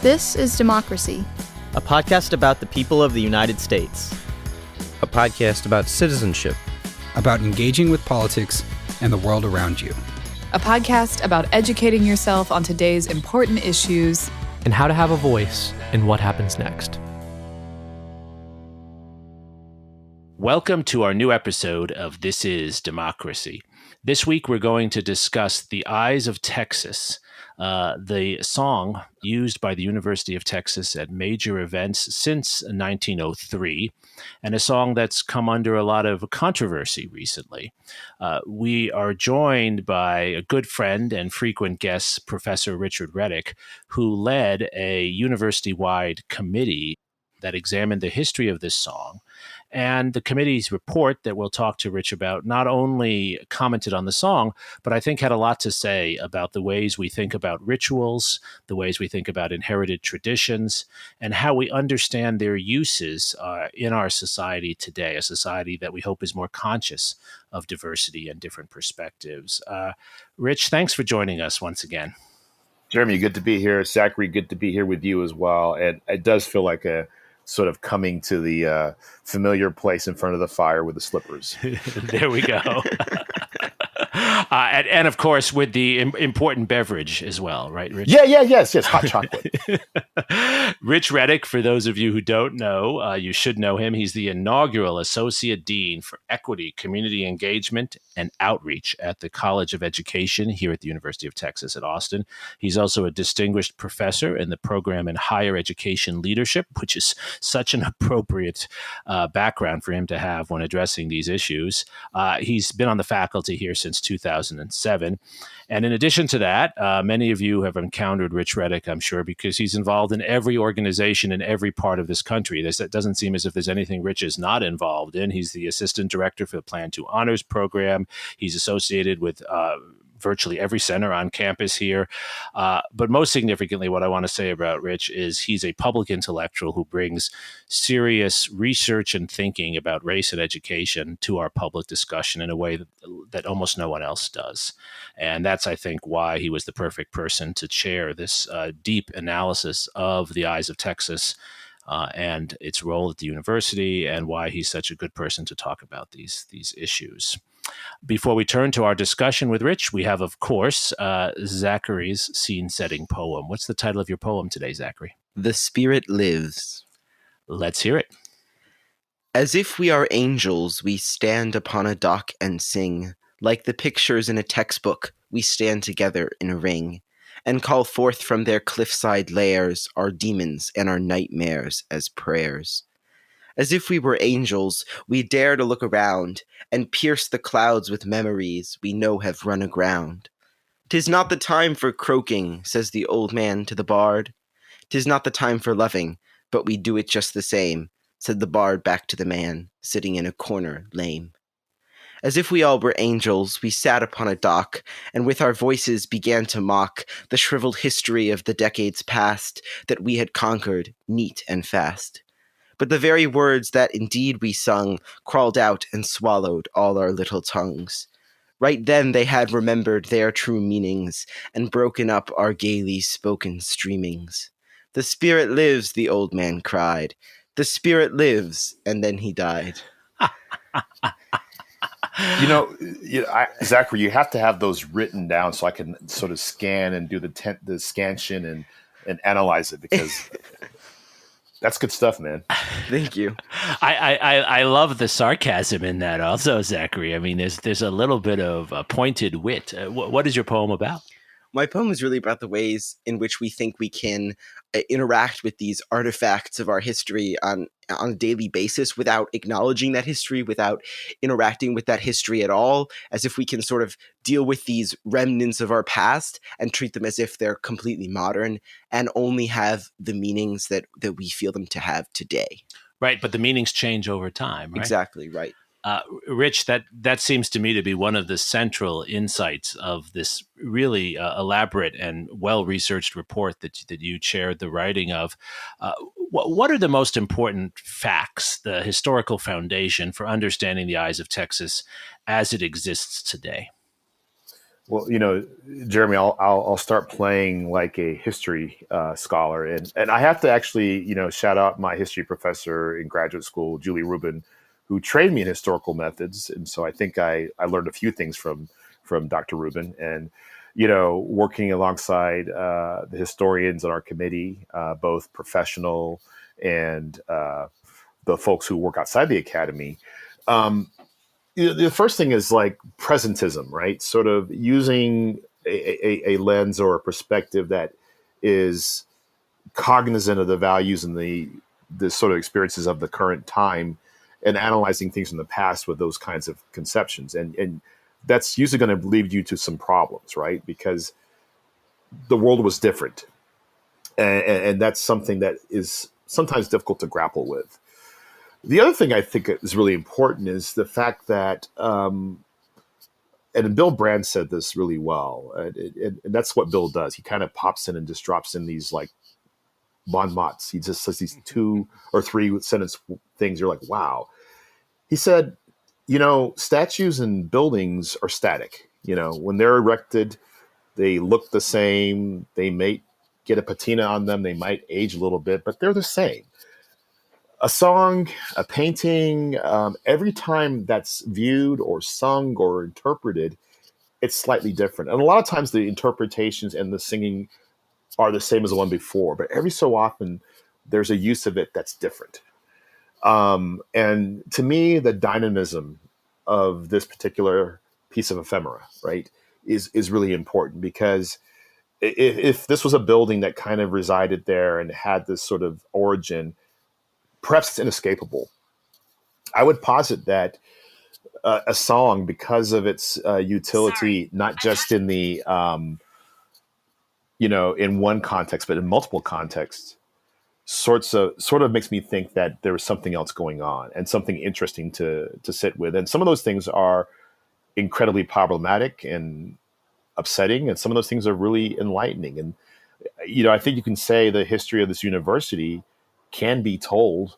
This is Democracy, a podcast about the people of the United States. A podcast about citizenship, about engaging with politics and the world around you. A podcast about educating yourself on today's important issues and how to have a voice in what happens next. Welcome to our new episode of This is Democracy. This week we're going to discuss The Eyes of Texas, the song used by the University of Texas at major events since 1903, and a song that's come under a lot of controversy recently. We are joined by a good friend and frequent guest, Professor Richard Reddick, who led a university-wide committee that examined the history of this song. And the committee's report that we'll talk to Rich about not only commented on the song, but I think had a lot to say about the ways we think about rituals, the ways we think about inherited traditions, and how we understand their uses in our society today, a society that we hope is more conscious of diversity and different perspectives. Rich, thanks for joining us once again. Jeremy, good to be here. Zachary, good to be here with you as well. And it does feel like a sort of coming to the familiar place in front of the fire with the slippers. There we go. And of course, with the important beverage as well, right, Rich? Yes, hot chocolate. Rich Reddick, for those of you who don't know, you should know him. He's the inaugural Associate Dean for Equity, Community Engagement, and Outreach at the College of Education here at the University of Texas at Austin. He's also a distinguished professor in the program in Higher Education Leadership, which is such an appropriate background for him to have when addressing these issues. He's been on the faculty here since 2007. And in addition to that, many of you have encountered Rich Reddick, I'm sure, because he's involved in every organization in every part of this country. It doesn't seem as if there's anything Rich is not involved in. He's the assistant director for the Plan to Honors program. He's associated with virtually every center on campus here. But most significantly, what I want to say about Rich is he's a public intellectual who brings serious research and thinking about race and education to our public discussion in a way that almost no one else does. And that's, I think, why he was the perfect person to chair this deep analysis of the Eyes of Texas and its role at the university, and why he's such a good person to talk about these issues. Before we turn to our discussion with Rich, we have, of course, Zachary's scene-setting poem. What's the title of your poem today, Zachary? The Spirit Lives. Let's hear it. As if we are angels, we stand upon a dock and sing. Like the pictures in a textbook, we stand together in a ring, and call forth from their cliffside lairs our demons and our nightmares as prayers. As if we were angels, we dare to look around and pierce the clouds with memories we know have run aground. 'Tis not the time for croaking, says the old man to the bard. 'Tis not the time for loving, but we do it just the same, said the bard back to the man, sitting in a corner lame. As if we all were angels, we sat upon a dock, and with our voices began to mock the shriveled history of the decades past that we had conquered neat and fast. But the very words that indeed we sung crawled out and swallowed all our little tongues. Right then they had remembered their true meanings and broken up our gaily spoken streamings. The spirit lives, the old man cried. The spirit lives, and then he died. Zachary, you have to have those written down so I can sort of scan and do the scansion and analyze it, because that's good stuff, man. Thank you. I love the sarcasm in that also, Zachary. I mean, there's a little bit of pointed wit. What is your poem about? My poem is really about the ways in which we think we can interact with these artifacts of our history on a daily basis without acknowledging that history, without interacting with that history at all, as if we can sort of deal with these remnants of our past and treat them as if they're completely modern and only have the meanings that we feel them to have today. Right, but the meanings change over time, right? Exactly, right. Rich, that seems to me to be one of the central insights of this really elaborate and well-researched report that you chaired the writing of. What are the most important facts, the historical foundation for understanding the Eyes of Texas as it exists today? Well, Jeremy, I'll start playing like a history scholar, and I have to actually, shout out my history professor in graduate school, Julie Rubin, who trained me in historical methods, and so I think I learned a few things from Dr. Rubin, and working alongside the historians on our committee, both professional and the folks who work outside the academy. Um, the first thing is like presentism, right? Sort of using a lens or a perspective that is cognizant of the values and the sort of experiences of the current time, and analyzing things from the past with those kinds of conceptions. And that's usually going to lead you to some problems, right? Because the world was different. And that's something that is sometimes difficult to grapple with. The other thing I think is really important is the fact that, and Bill Brand said this really well, and that's what Bill does. He kind of pops in and just drops in these like bon mots. He just says these 2 or 3 sentence things. You're like, wow. He said, statues and buildings are static. When they're erected, they look the same. They may get a patina on them. They might age a little bit, but they're the same. A song, a painting, every time that's viewed or sung or interpreted, it's slightly different. And a lot of times the interpretations and the singing are the same as the one before, but every so often there's a use of it that's different. And to me, the dynamism of this particular piece of ephemera, right, is really important, because if this was a building that kind of resided there and had this sort of origin, perhaps it's inescapable. I would posit that a song, because of its utility, not just in the in one context, but in multiple contexts, sort of makes me think that there was something else going on and something interesting to sit with. And some of those things are incredibly problematic and upsetting, and some of those things are really enlightening. And I think you can say the history of this university can be told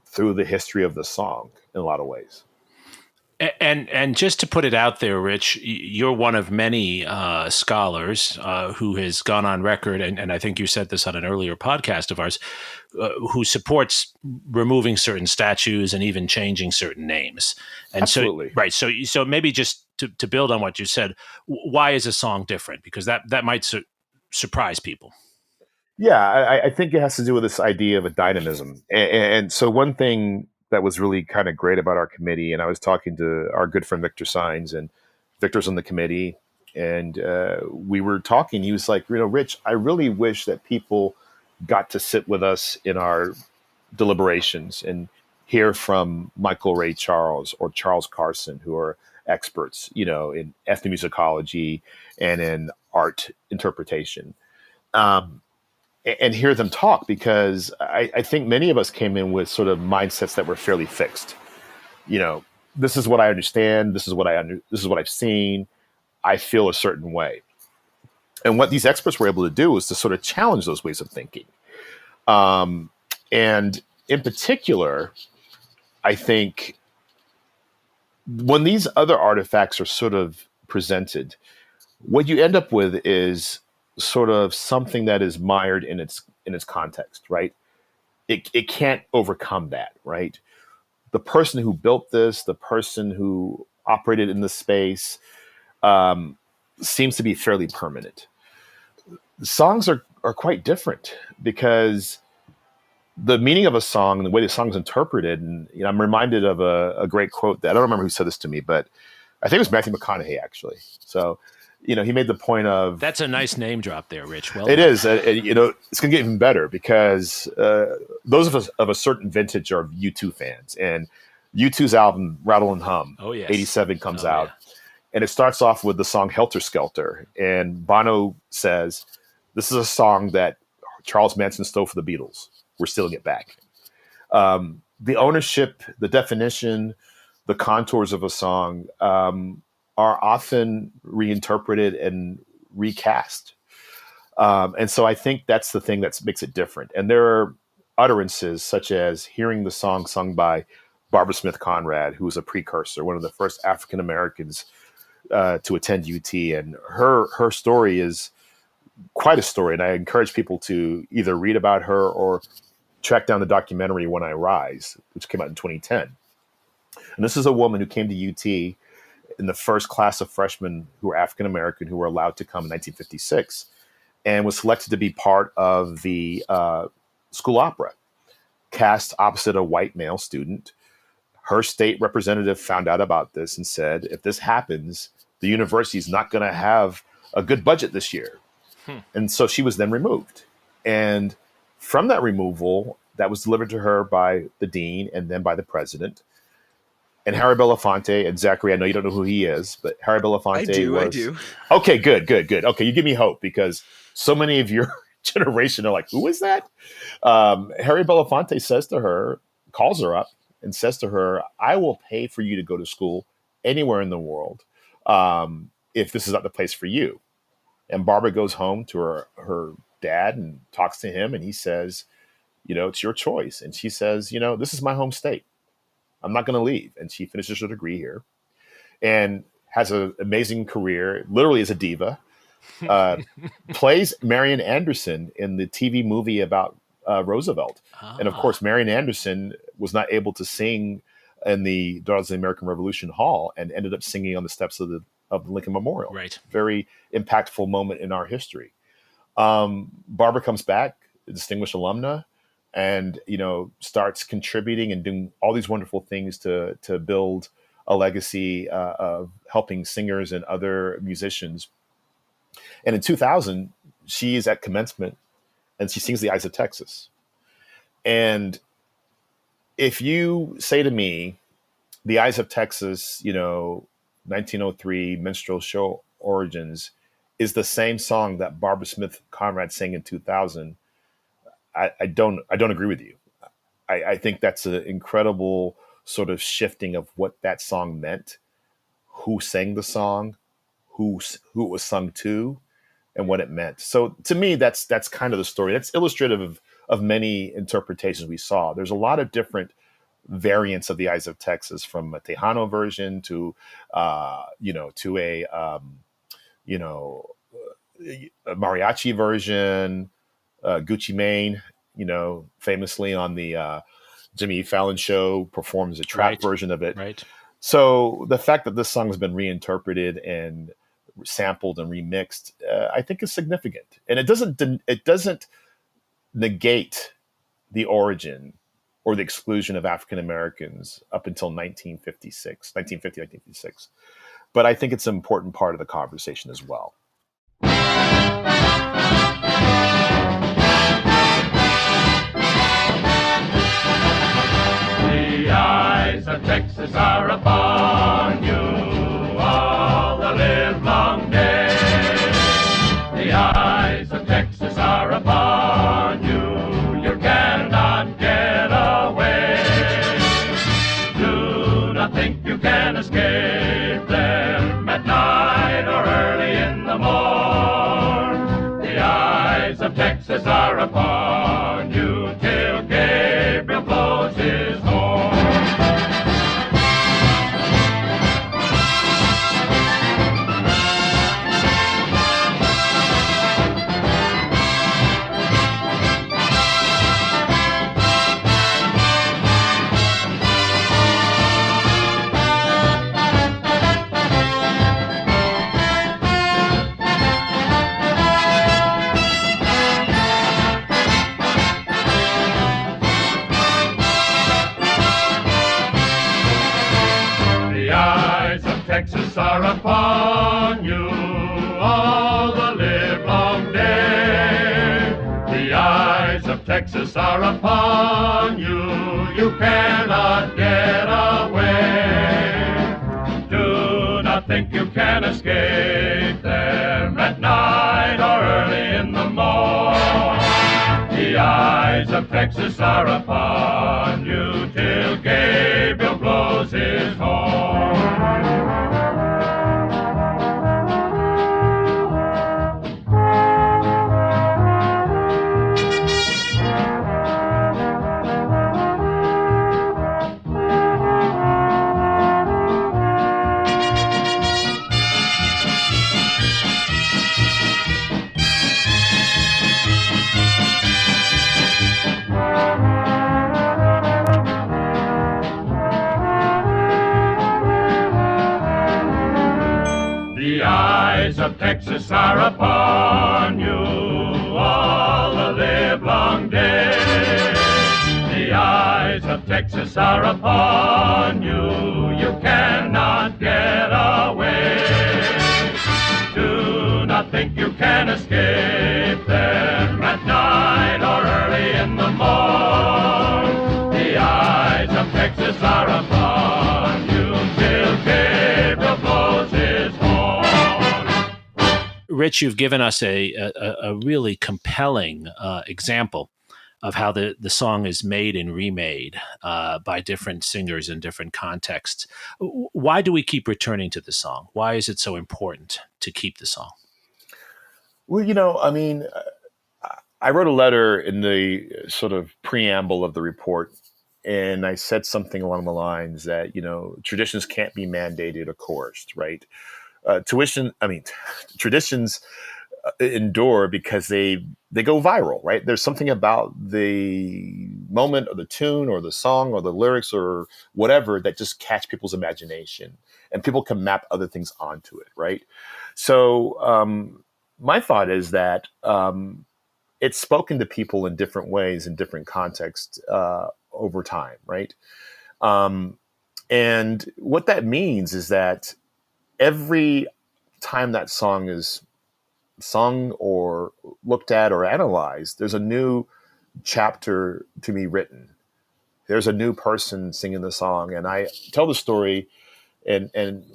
through the history of the song in a lot of ways. And just to put it out there, Rich, you're one of many scholars who has gone on record, and I think you said this on an earlier podcast of ours, who supports removing certain statues and even changing certain names. And Absolutely. So, right. So maybe just to build on what you said, why is a song different? Because that might surprise people. Yeah, I think it has to do with this idea of a dynamism. And so one thing that was really kind of great about our committee, and I was talking to our good friend Victor Sines, and Victor's on the committee, and we were talking. He was like, Rich, I really wish that people got to sit with us in our deliberations and hear from Michael Ray Charles or Charles Carson, who are experts, in ethnomusicology and in art interpretation. And hear them talk, because I think many of us came in with sort of mindsets that were fairly fixed. This is what I understand. This is what this is what I've seen. I feel a certain way. And what these experts were able to do was to sort of challenge those ways of thinking. And in particular, I think when these other artifacts are sort of presented, what you end up with is sort of something that is mired in its context, right? It can't overcome that, right? The person who built this, the person who operated in the space, seems to be fairly permanent. Songs are quite different, because the meaning of a song and the way the song is interpreted, and I'm reminded of a great quote that I don't remember who said this to me, but I think it was Matthew McConaughey, actually. So he made the point of... That's a nice name drop there, Rich. Well it done. is. It's going to get even better, because those of us of a certain vintage are U2 fans. And U2's album, Rattle and Hum, Oh, yes. 87 comes out. Yeah. And it starts off with the song Helter Skelter. And Bono says, this is a song that Charles Manson stole for the Beatles. We're stealing it back. The ownership, the definition, the contours of a song are often reinterpreted and recast. And so I think that's the thing that makes it different. And there are utterances such as hearing the song sung by Barbara Smith Conrad, who was a precursor, one of the first African Americans to attend UT, and her story is quite a story. And I encourage people to either read about her or track down the documentary When I Rise, which came out in 2010. And this is a woman who came to UT in the first class of freshmen who were African American who were allowed to come in 1956, and was selected to be part of the school opera, cast opposite a white male student. Her state representative found out about this and said, if this happens, the university is not going to have a good budget this year. And so she was then removed. And from that removal, that was delivered to her by the dean and then by the president. And Harry Belafonte, and Zachary, I know you don't know who he is, but Harry Belafonte I do. Okay, good. Okay, you give me hope, because so many of your generation are like, who is that? Harry Belafonte says to her, calls her up and says to her, I will pay for you to go to school anywhere in the world if this is not the place for you. And Barbara goes home to her dad and talks to him, and he says, it's your choice. And she says, this is my home state. I'm not going to leave. And she finishes her degree here and has an amazing career, literally as a diva, plays Marian Anderson in the TV movie about Roosevelt. And of course, Marian Anderson was not able to sing in the Daughters of the American Revolution Hall and ended up singing on the steps of the Lincoln Memorial. Right. Very impactful moment in our history. Barbara comes back, a distinguished alumna, and starts contributing and doing all these wonderful things to build a legacy of helping singers and other musicians. And in 2000, she is at commencement and she sings The Eyes of Texas. And if you say to me, The Eyes of Texas, 1903 minstrel show origins is the same song that Barbara Smith Conrad sang in 2000, I don't agree with you. I think that's an incredible sort of shifting of what that song meant, who sang the song, who it was sung to, and what it meant. So to me, that's kind of the story. That's illustrative of many interpretations we saw. There's a lot of different variants of The Eyes of Texas, from a Tejano version to a mariachi version. Gucci Mane, famously on the Jimmy Fallon show, performs a trap version of it. Right. So the fact that this song has been reinterpreted and sampled and remixed, I think is significant. And it doesn't negate the origin or the exclusion of African Americans up until 1956. But I think it's an important part of the conversation as well. The eyes of Texas are upon you all the livelong day. The eyes of Texas are upon you. You cannot get away. Do not think you can escape them at night or early in the morn. The eyes of Texas are upon you till Gabriel blows his horn. Texas are upon you all the livelong day. The eyes of Texas are upon you. You cannot get away. Do not think you can escape them at night or early in the morn. The eyes of Texas are upon you till Gabriel blows his horn. The eyes of Texas are upon you all the livelong day. The eyes of Texas are upon you. You cannot get away. Do not think you can escape them at night or early in the morn. The eyes of Texas are upon you till Gabriel blows his horn. Rich, you've given us a really compelling example of how the song is made and remade by different singers in different contexts. Why do we keep returning to the song? Why is it so important to keep the song? Well, I wrote a letter in the sort of preamble of the report, and I said something along the lines that, traditions can't be mandated or coerced, right? Traditions endure because they go viral, right? There's something about the moment or the tune or the song or the lyrics or whatever that just catch people's imagination, and people can map other things onto it, right? So my thought is that it's spoken to people in different ways in different contexts over time, right? And what that means is that every time that song is sung or looked at or analyzed, there's a new chapter to be written. There's a new person singing the song. And I tell the story, and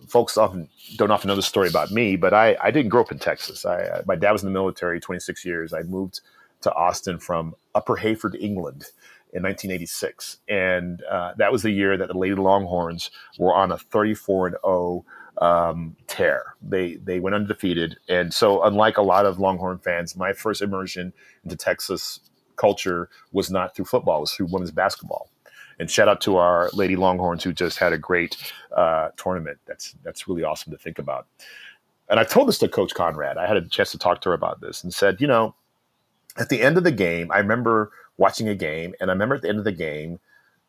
folks don't often know the story about me, but I didn't grow up in Texas. My dad was in the military 26 years. I moved to Austin from Upper Hayford, England in 1986. And that was the year that the Lady Longhorns were on a 34-0 tear. They went undefeated. And so unlike a lot of Longhorn fans, my first immersion into Texas culture was not through football, it was through women's basketball. And shout out to our Lady Longhorns who just had a great tournament. That's really awesome to think about. And I told this to Coach Conrad. I had a chance to talk to her about this and said, at the end of the game, I remember watching a game, and I remember at the end of the game,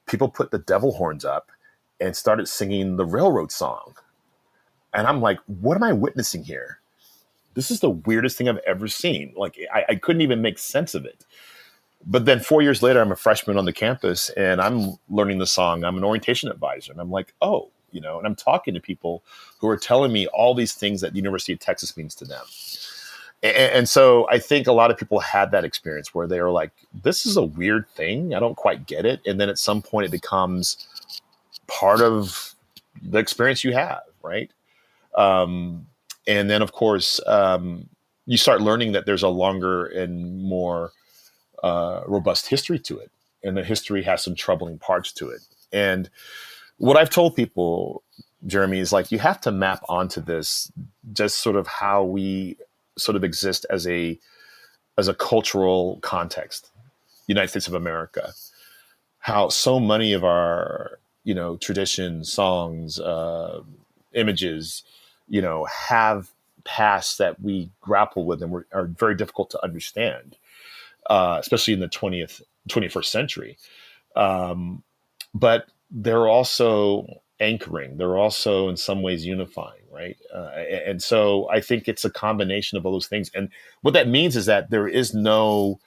people put the devil horns up and started singing the railroad song. And I'm like, what am I witnessing here? This is the weirdest thing I've ever seen. Like, I couldn't even make sense of it. But then 4 years later, I'm a freshman on the campus, and I'm learning the song. I'm an orientation advisor. And I'm like, oh, and I'm talking to people who are telling me all these things that the University of Texas means to them. And so I think a lot of people had that experience where they were like, this is a weird thing. I don't quite get it. And then at some point it becomes part of the experience you have, right? And then, of course, you start learning that there's a longer and more robust history to it. And the history has some troubling parts to it. And what I've told people, Jeremy, is like, you have to map onto this just sort of how we sort of exist as a cultural context, United States of America, how so many of our, traditions, songs, images, have past that we grapple with and are very difficult to understand, especially in the 21st century. But they're also anchoring. They're also in some ways unifying, right? And so I think it's a combination of all those things. And what that means is that there is no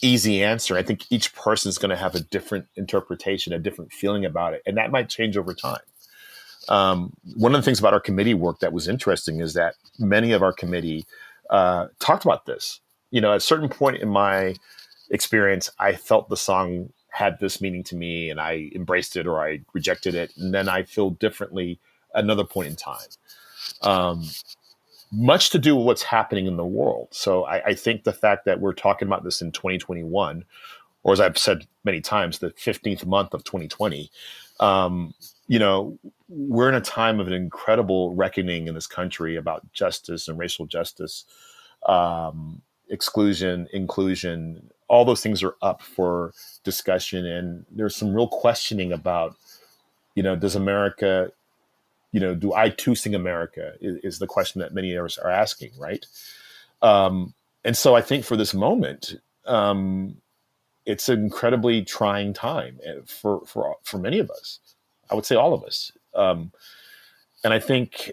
easy answer. I think each person is going to have a different interpretation, a different feeling about it. And that might change over time. One of the things about our committee work that was interesting is that many of our committee talked about this. At a certain point in my experience, I felt the song had this meaning to me and I embraced it or I rejected it. And then I feel differently at another point in time. Much to do with what's happening in the world. So I think the fact that we're talking about this in 2021, or as I've said many times, the 15th month of 2020, we're in a time of an incredible reckoning in this country about justice and racial justice, exclusion, inclusion. All those things are up for discussion. And there's some real questioning about, does America, do I too sing America is the question that many of us are asking, right? And so I think for this moment, it's an incredibly trying time for many of us. I would say all of us. And I think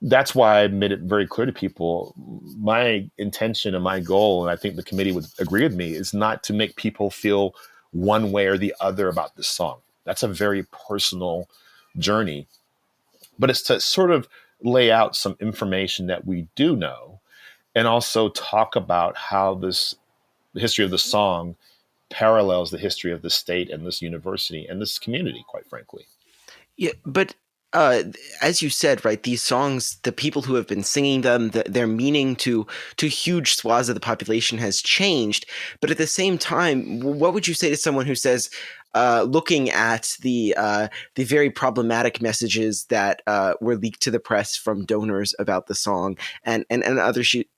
that's why I made it very clear to people. My intention and my goal, and I think the committee would agree with me, is not to make people feel one way or the other about this song. That's a very personal journey, but it's to sort of lay out some information that we do know, and also talk about how the history of the song parallels the history of the state and this university and this community, quite frankly. Yeah, but as you said, right, these songs, the people who have been singing them, their meaning to huge swaths of the population has changed. But at the same time, what would you say to someone who says, looking at the very problematic messages that were leaked to the press from donors about the song and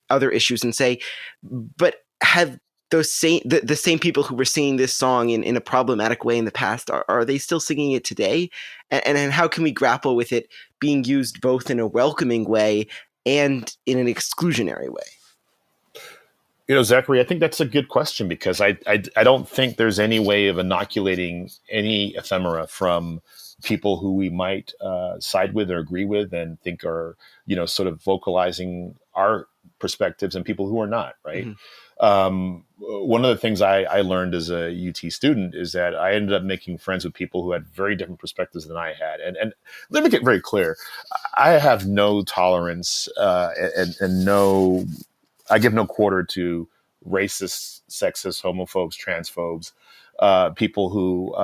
other issues, and say, but have those the same people who were singing this song in a problematic way in the past, are they still singing it today? And how can we grapple with it being used both in a welcoming way and in an exclusionary way? Zachary, I think that's a good question, because I don't think there's any way of inoculating any ephemera from people who we might side with or agree with and think are, sort of vocalizing our perspectives, and people who are not, right? Mm-hmm. One of the things I learned as a UT student is that I ended up making friends with people who had very different perspectives than I had. And let me get very clear. I have no tolerance and I give no quarter to racist, sexist, homophobes, transphobes, people who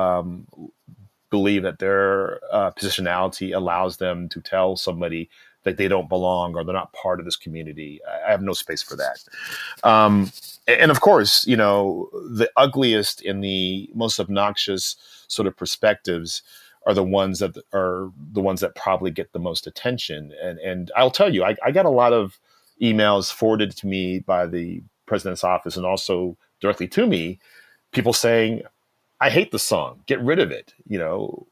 believe that their positionality allows them to tell somebody that they don't belong or they're not part of this community. I have no space for that. And of course, the ugliest and the most obnoxious sort of perspectives are the ones that probably get the most attention. And I'll tell you, I got a lot of emails forwarded to me by the president's office and also directly to me, people saying, I hate the song, get rid of it.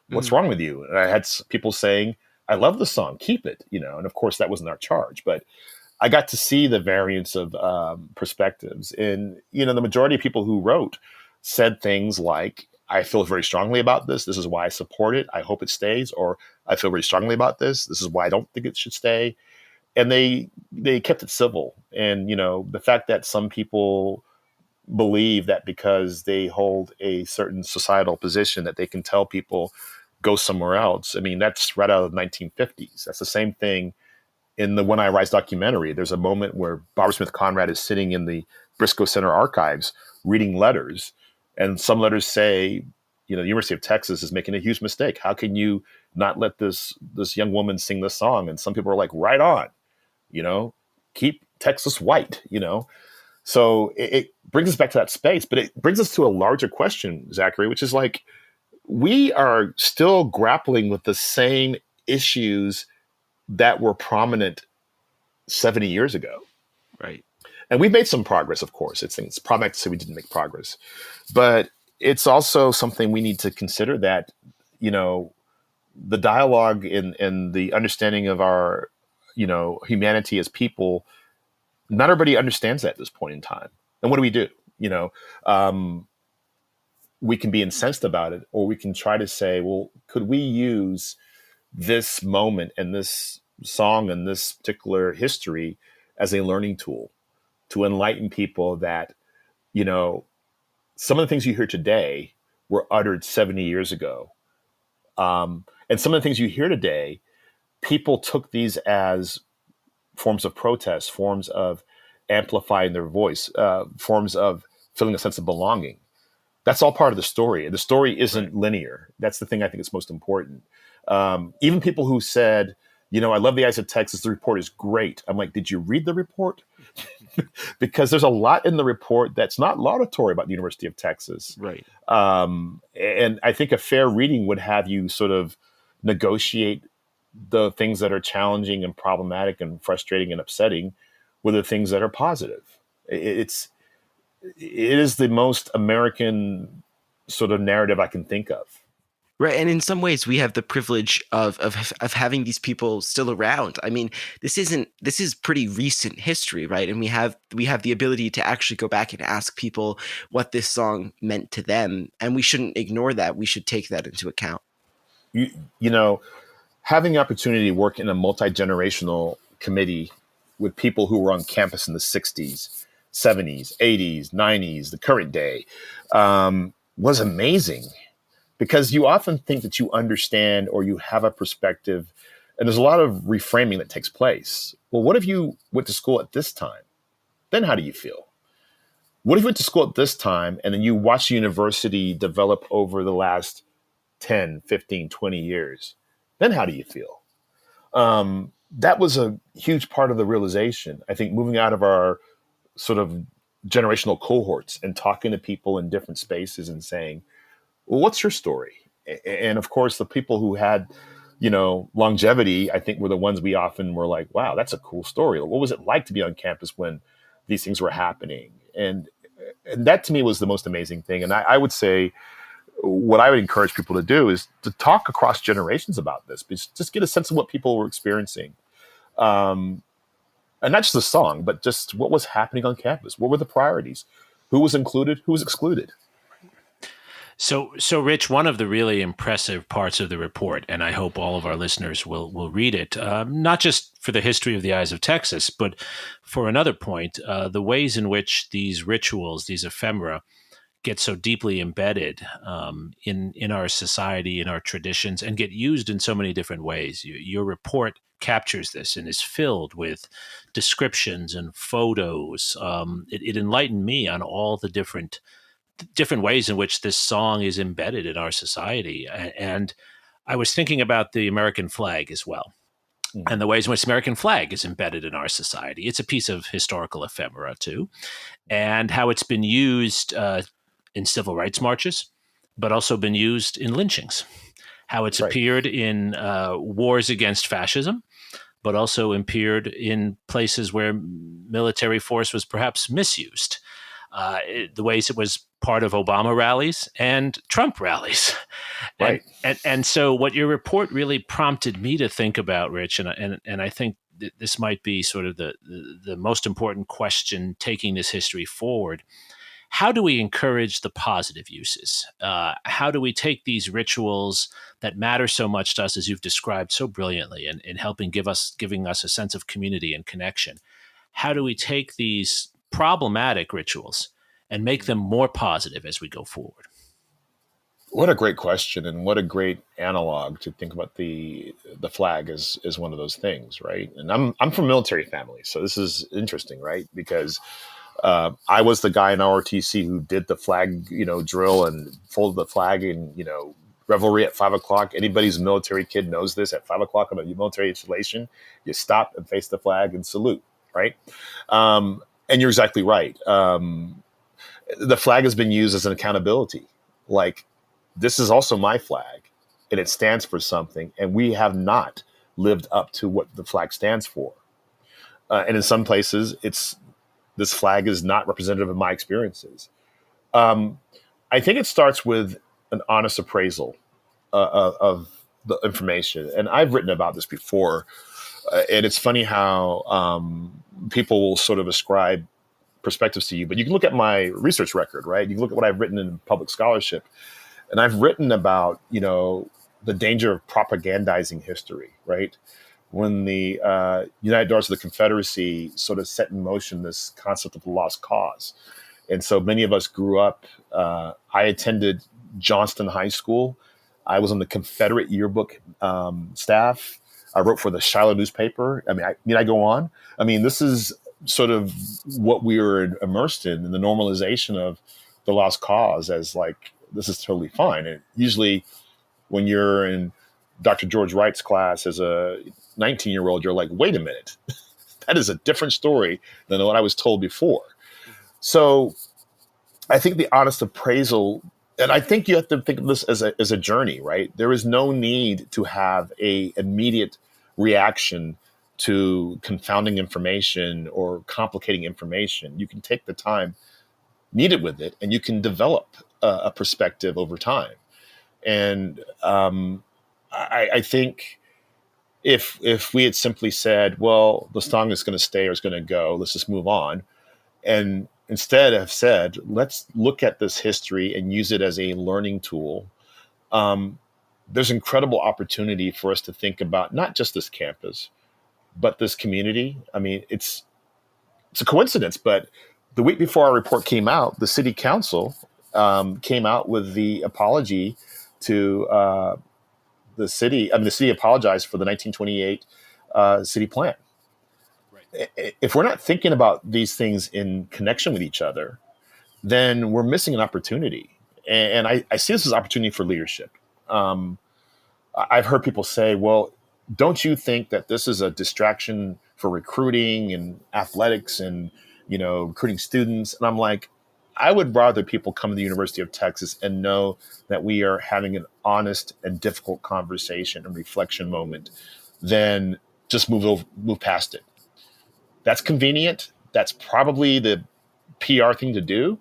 What's wrong with you? And I had people saying, I love the song, keep it, and of course that wasn't our charge, but I got to see the variance of perspectives. And, the majority of people who wrote said things like, I feel very strongly about this. This is why I support it. I hope it stays. Or I feel very strongly about this. This is why I don't think it should stay. And they kept it civil. And, the fact that some people believe that because they hold a certain societal position that they can tell people go somewhere else. I mean, that's right out of the 1950s. That's the same thing in the When I Rise documentary. There's a moment where Barbara Smith Conrad is sitting in the Briscoe Center archives reading letters, and some letters say, the University of Texas is making a huge mistake. How can you not let this young woman sing this song? And some people are like, right on, keep Texas white, So it brings us back to that space, but it brings us to a larger question, Zachary, which is like, we are still grappling with the same issues that were prominent 70 years ago. Right. And we've made some progress, of course. It's problematic to say we didn't make progress. But it's also something we need to consider that, the dialogue and the understanding of our, humanity as people, not everybody understands that at this point in time. And what do? We can be incensed about it, or we can try to say, well, could we use this moment and this song and this particular history as a learning tool to enlighten people that, some of the things you hear today were uttered 70 years ago. And some of the things you hear today, people took these as forms of protest, forms of amplifying their voice, forms of feeling a sense of belonging. That's all part of the story. The story isn't linear. That's the thing I think is most important. Even people who said, I love the Eyes of Texas, the report is great. I'm like, did you read the report? Because there's a lot in the report that's not laudatory about the University of Texas. Right. And I think a fair reading would have you sort of negotiate the things that are challenging and problematic and frustrating and upsetting with the things that are positive. It is the most American sort of narrative I can think of. Right, and in some ways, we have the privilege of having these people still around. I mean, this is pretty recent history, right? And we have the ability to actually go back and ask people what this song meant to them, and we shouldn't ignore that. We should take that into account. having the opportunity to work in a multi-generational committee with people who were on campus in the 60s, 70s, 80s, 90s, the current day, was amazing, because you often think that you understand or you have a perspective, and there's a lot of reframing that takes place. Well, what if you went to school at this time? Then how do you feel? What if you went to school at this time and then you watch the university develop over the last 10, 15, 20 years? Then how do you feel? That was a huge part of the realization. I think moving out of our sort of generational cohorts and talking to people in different spaces and saying, well, what's your story? And of course, the people who had, longevity, I think, were the ones we often were like, wow, that's a cool story. What was it like to be on campus when these things were happening? And that to me was the most amazing thing. And I would say what I would encourage people to do is to talk across generations about this, but just get a sense of what people were experiencing. And not just the song, but just what was happening on campus. What were the priorities? Who was included? Who was excluded? So, Rich, one of the really impressive parts of the report, and I hope all of our listeners will read it, not just for the history of the Eyes of Texas, but for another point, the ways in which these rituals, these ephemera, get so deeply embedded in our society, in our traditions, and get used in so many different ways. Your report captures this and is filled with descriptions and photos. It enlightened me on all the different ways in which this song is embedded in our society. And I was thinking about the American flag as well, and the ways in which the American flag is embedded in our society. It's a piece of historical ephemera too, and how it's been used in civil rights marches, but also been used in lynchings, how it's appeared in wars against fascism, but also appeared in places where military force was perhaps misused. The ways it was part of Obama rallies and Trump rallies. Right. And so what your report really prompted me to think about, Rich, and I think this might be sort of the most important question taking this history forward. How do we encourage the positive uses? How do we take these rituals that matter so much to us, as you've described so brilliantly, in helping giving us a sense of community and connection? How do we take these problematic rituals and make them more positive as we go forward? What a great question, and what a great analog to think about the flag as one of those things, right? And I'm from a military family, so this is interesting, right? Because I was the guy in ROTC who did the flag, drill and folded the flag and revelry at 5 o'clock. Anybody who's a military kid knows this. At 5 o'clock on a military installation, you stop and face the flag and salute, right? And you're exactly right. The flag has been used as an accountability. Like, this is also my flag, and it stands for something, and we have not lived up to what the flag stands for. And in some places, this flag is not representative of my experiences. I think it starts with an honest appraisal of the information. And I've written about this before. And it's funny how people will sort of ascribe perspectives to you, but you can look at my research record, right? You can look at what I've written in public scholarship. And I've written about, the danger of propagandizing history, right? When the United Daughters of the Confederacy sort of set in motion this concept of the lost cause. And so many of us grew up, I attended Johnston High School. I was on the Confederate yearbook staff. I wrote for the Shiloh newspaper. I go on. This is sort of what we were immersed in the normalization of the lost cause as like, this is totally fine. And usually when you're in Dr. George Wright's class as a 19-year-old, you're like, wait a minute, that is a different story than what I was told before. So I think the honest appraisal, and I think you have to think of this as a journey, right? There is no need to have a immediate reaction to confounding information or complicating information. You can take the time needed with it, and you can develop a perspective over time. And I think if we had simply said, well, the song is going to stay or it's going to go, let's just move on, and instead have said, let's look at this history and use it as a learning tool, there's incredible opportunity for us to think about not just this campus, but this community. I mean, it's a coincidence, but the week before our report came out, the city council came out with the apology to the city. I mean, the city apologized for the 1928 city plan. Right. If we're not thinking about these things in connection with each other, then we're missing an opportunity. And I see this as an opportunity for leadership. I've heard people say, well, don't you think that this is a distraction for recruiting and athletics and, recruiting students? And I'm like, I would rather people come to the University of Texas and know that we are having an honest and difficult conversation and reflection moment than just move past it. That's convenient. That's probably the PR thing to do.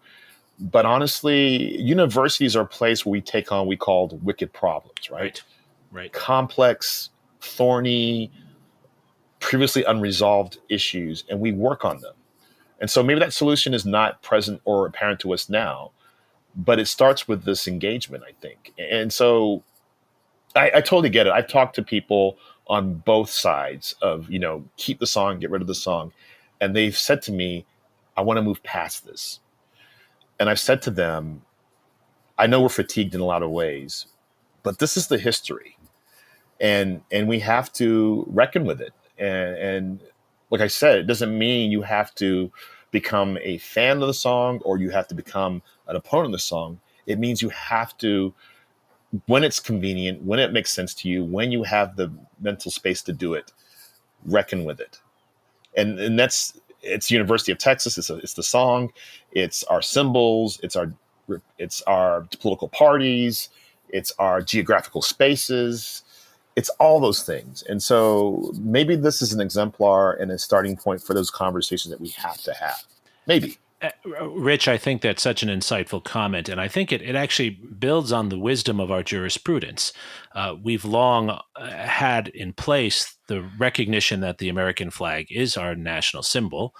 But honestly, universities are a place where we take on what we call wicked problems, right? Right. Complex, thorny, previously unresolved issues, and we work on them. And so maybe that solution is not present or apparent to us now, but it starts with this engagement, I think. And so I totally get it. I've talked to people on both sides of, keep the song, get rid of the song. And they've said to me, I want to move past this. And I've said to them, I know we're fatigued in a lot of ways, but this is the history. And we have to reckon with it. And like I said, it doesn't mean you have to become a fan of the song or you have to become an opponent of the song. It means you have to, when it's convenient, when it makes sense to you, when you have the mental space to do it, reckon with it. And it's University of Texas. It's the song. It's our symbols. It's our political parties. It's our geographical spaces. It's all those things. And so maybe this is an exemplar and a starting point for those conversations that we have to have. Maybe. Rich, I think that's such an insightful comment, and I think it actually builds on the wisdom of our jurisprudence. We've long had in place the recognition that the American flag is our national symbol,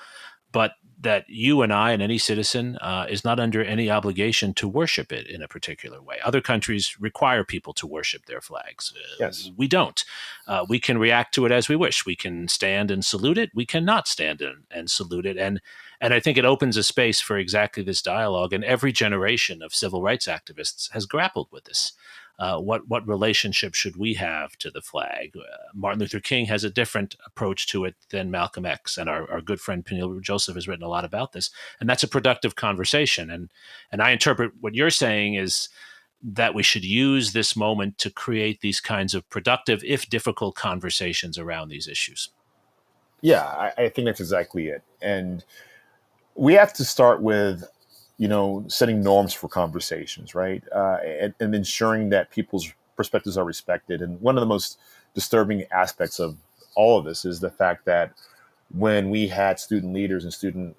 but that you and I and any citizen is not under any obligation to worship it in a particular way. Other countries require people to worship their flags. Yes. We don't. We can react to it as we wish. We can stand and salute it. We cannot stand and salute it. And I think it opens a space for exactly this dialogue. And every generation of civil rights activists has grappled with this. What relationship should we have to the flag? Martin Luther King has a different approach to it than Malcolm X, and our good friend Peniel Joseph has written a lot about this, and that's a productive conversation. And I interpret what you're saying is that we should use this moment to create these kinds of productive, if difficult, conversations around these issues. Yeah, I think that's exactly it. And we have to start with setting norms for conversations, right? And ensuring that people's perspectives are respected. And one of the most disturbing aspects of all of this is the fact that when we had student leaders and student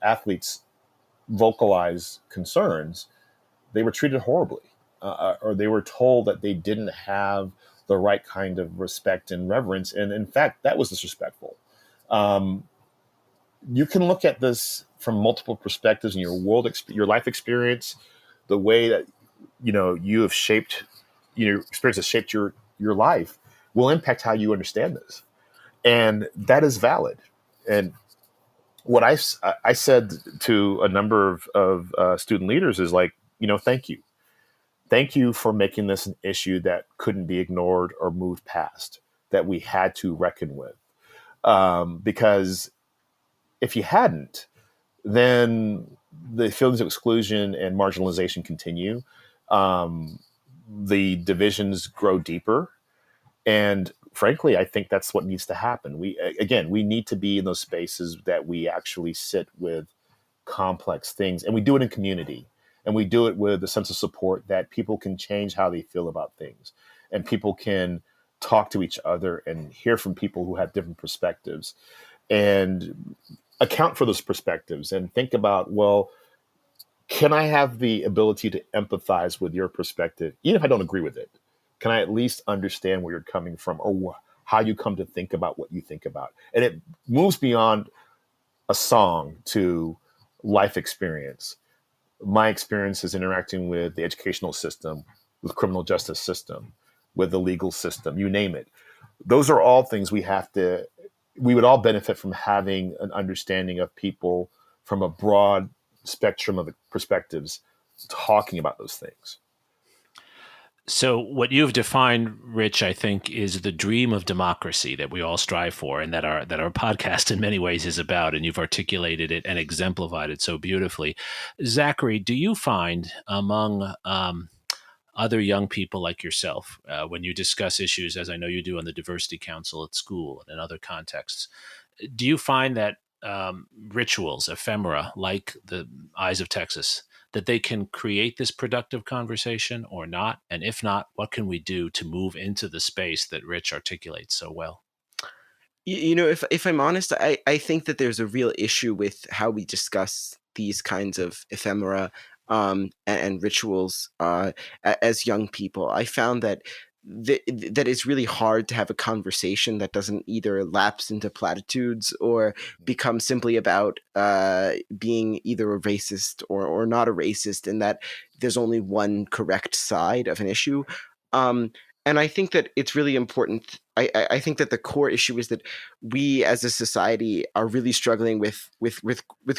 athletes vocalize concerns, they were treated horribly, or they were told that they didn't have the right kind of respect and reverence. And in fact, that was disrespectful. You can look at this from multiple perspectives in your life experience, the way that you have shaped, your experience has shaped your life will impact how you understand this, and that is valid. And what I said to a number of student leaders is like, thank you for making this an issue that couldn't be ignored or moved past, that we had to reckon with, because if you hadn't, then the feelings of exclusion and marginalization continue. The divisions grow deeper. And frankly, I think that's what needs to happen. We need to be in those spaces that we actually sit with complex things. And we do it in community. And we do it with a sense of support that people can change how they feel about things. And people can talk to each other and hear from people who have different perspectives. And account for those perspectives and think about, well, can I have the ability to empathize with your perspective, even if I don't agree with it? Can I at least understand where you're coming from or how you come to think about what you think about? And it moves beyond a song to life experience. My experience is interacting with the educational system, with criminal justice system, with the legal system, you name it. Those are all things we would all benefit from having an understanding of people from a broad spectrum of perspectives talking about those things. So what you've defined, Rich, I think, is the dream of democracy that we all strive for, and that our podcast in many ways is about. And you've articulated it and exemplified it so beautifully. Zachary, do you find among other young people like yourself, when you discuss issues, as I know you do on the Diversity Council at school and in other contexts, do you find that rituals, ephemera, like the Eyes of Texas, that they can create this productive conversation or not? And if not, what can we do to move into the space that Rich articulates so well? If I'm honest, I think that there's a real issue with how we discuss these kinds of ephemera and rituals as young people. I found that that it's really hard to have a conversation that doesn't either lapse into platitudes or become simply about being either a racist or not a racist, and that there's only one correct side of an issue. And I think that it's really important. I think that the core issue is that we as a society are really struggling with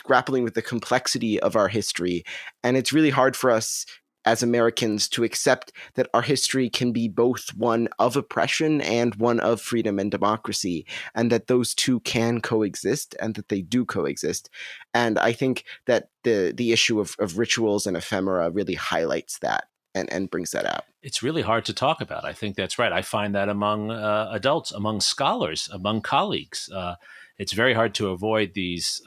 grappling with the complexity of our history. And it's really hard for us as Americans to accept that our history can be both one of oppression and one of freedom and democracy, and that those two can coexist, and that they do coexist. And I think that the issue of rituals and ephemera really highlights that and brings that out. It's really hard to talk about. I think that's right. I find that among adults, among scholars, among colleagues. It's very hard to avoid these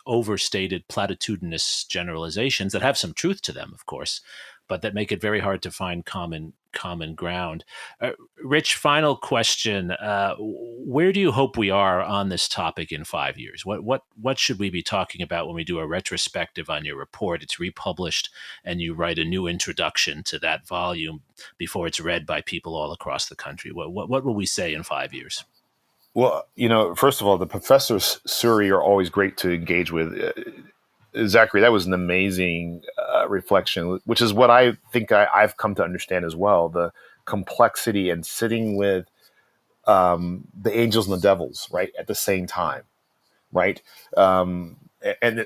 overstated platitudinous generalizations that have some truth to them, of course, but that make it very hard to find common ground. Rich, final question. Where do you hope we are on this topic in 5 years? What should we be talking about when we do a retrospective on your report? It's republished and you write a new introduction to that volume before it's read by people all across the country. What will we say in 5 years? Well, first of all, the professors Suri are always great to engage with. Zachary, that was an amazing reflection, which is what I think I've come to understand as well, the complexity and sitting with the angels and the devils, right, at the same time, right? And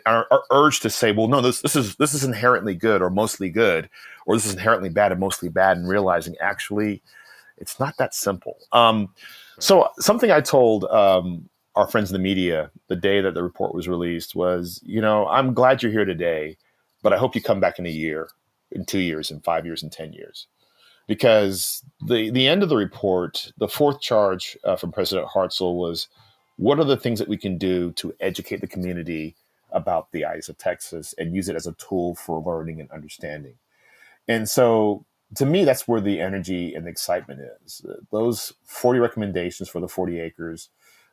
our urge to say, well, no, this is inherently good or mostly good, or this is inherently bad and mostly bad, and realizing actually it's not that simple. So something I told our friends in the media the day that the report was released was, I'm glad you're here today, but I hope you come back in a year, in 2 years, in 5 years, in 10 years. Because the end of the report, the fourth charge from President Hartzell was, what are the things that we can do to educate the community about the Eyes of Texas and use it as a tool for learning and understanding? And so to me, that's where the energy and the excitement is. Those 40 recommendations for the 40 acres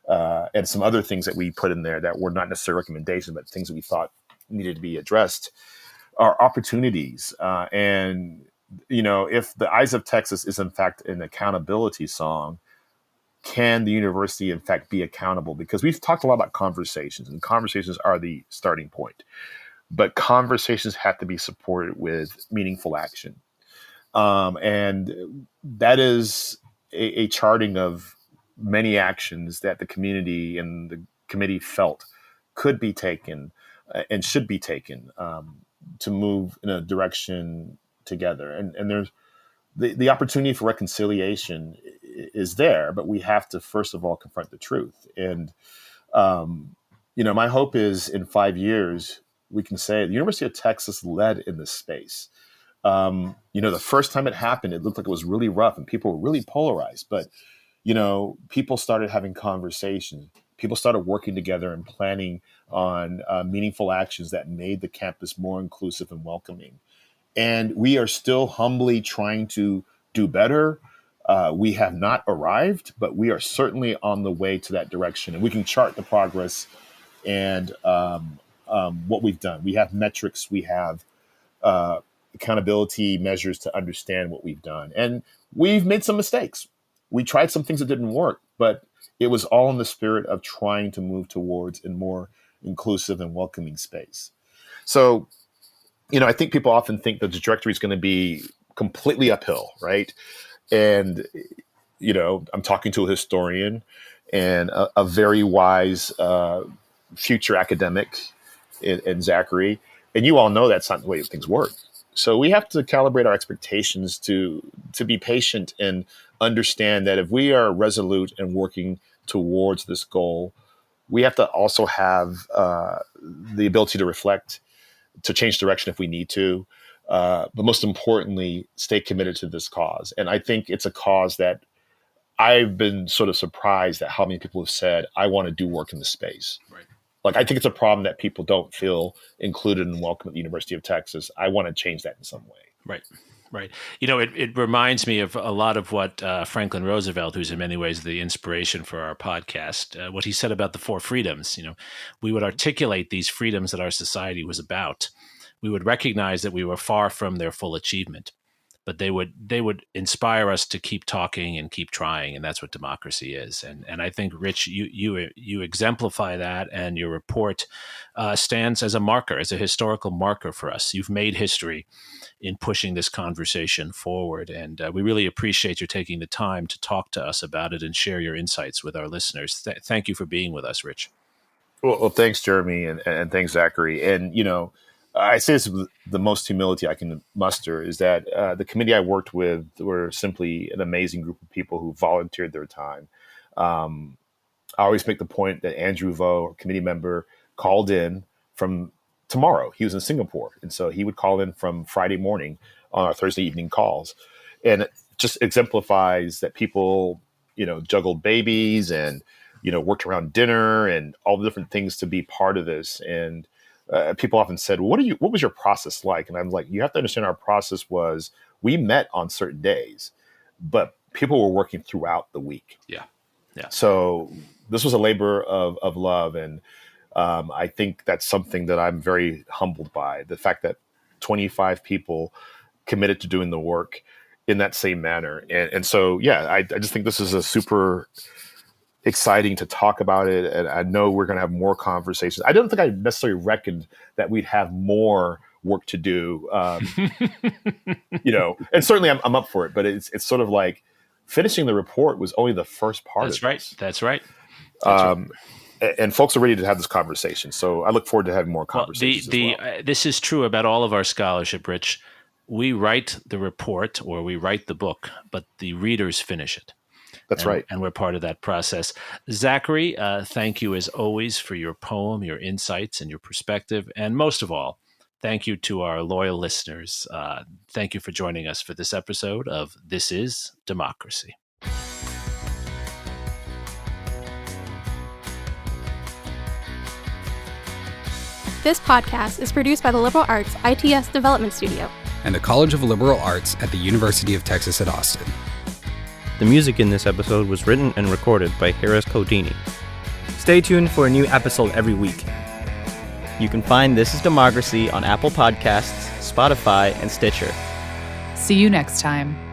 and some other things that we put in there that were not necessarily recommendations, but things that we thought needed to be addressed are opportunities. And, if the Eyes of Texas is in fact an accountability song, can the university in fact be accountable? Because we've talked a lot about conversations, and conversations are the starting point. But conversations have to be supported with meaningful action. And that is a charting of many actions that the community and the committee felt could be taken and should be taken to move in a direction together. And there's the opportunity for reconciliation is there, but we have to first of all confront the truth. And my hope is in 5 years we can say the University of Texas led in this space. The first time it happened, it looked like it was really rough and people were really polarized. But, people started having conversations. People started working together and planning on meaningful actions that made the campus more inclusive and welcoming. And we are still humbly trying to do better. We have not arrived, but we are certainly on the way to that direction. And we can chart the progress and what we've done. We have metrics. We have accountability measures to understand what we've done. And we've made some mistakes. We tried some things that didn't work, but it was all in the spirit of trying to move towards a more inclusive and welcoming space. So, I think people often think the trajectory is going to be completely uphill, right? And, I'm talking to a historian and a very wise future academic in Zachary. And you all know that's not the way things work. So we have to calibrate our expectations to be patient and understand that if we are resolute and working towards this goal, we have to also have the ability to reflect, to change direction if we need to. But most importantly, stay committed to this cause. And I think it's a cause that I've been sort of surprised at how many people have said, I want to do work in this space. Right. Like, I think it's a problem that people don't feel included and welcome at the University of Texas. I want to change that in some way. Right. It reminds me of a lot of what Franklin Roosevelt, who's in many ways the inspiration for our podcast, what he said about the 4 freedoms. We would articulate these freedoms that our society was about. We would recognize that we were far from their full achievement, but they would inspire us to keep talking and keep trying, and that's what democracy is. And I think, Rich, you exemplify that, and your report stands as a marker, as a historical marker for us. You've made history in pushing this conversation forward, and we really appreciate your taking the time to talk to us about it and share your insights with our listeners. Thank you for being with us, Rich. Well, thanks, Jeremy, and thanks, Zachary. And I say this with the most humility I can muster, is that the committee I worked with were simply an amazing group of people who volunteered their time. I always make the point that Andrew Vo, a committee member, called in from tomorrow. He was in Singapore. And so he would call in from Friday morning on our Thursday evening calls. And it just exemplifies that people, juggled babies and, worked around dinner and all the different things to be part of this. And people often said, well, what was your process like? And I'm like, you have to understand our process was we met on certain days, but people were working throughout the week. Yeah. So this was a labor of love. And I think that's something that I'm very humbled by, the fact that 25 people committed to doing the work in that same manner. And so, I just think this is a super exciting to talk about it. And I know we're going to have more conversations. I don't think I necessarily reckoned that we'd have more work to do, and certainly I'm up for it, but it's sort of like finishing the report was only the first part. That's right. And folks are ready to have this conversation. So I look forward to having more conversations. This is true about all of our scholarship, Rich. We write the report or we write the book, but the readers finish it. That's right. And we're part of that process. Zachary, thank you as always for your poem, your insights, and your perspective. And most of all, thank you to our loyal listeners. Thank you for joining us for this episode of This is Democracy. This podcast is produced by the Liberal Arts ITS Development Studio and the College of Liberal Arts at the University of Texas at Austin. The music in this episode was written and recorded by Harris Codini. Stay tuned for a new episode every week. You can find This is Democracy on Apple Podcasts, Spotify, and Stitcher. See you next time.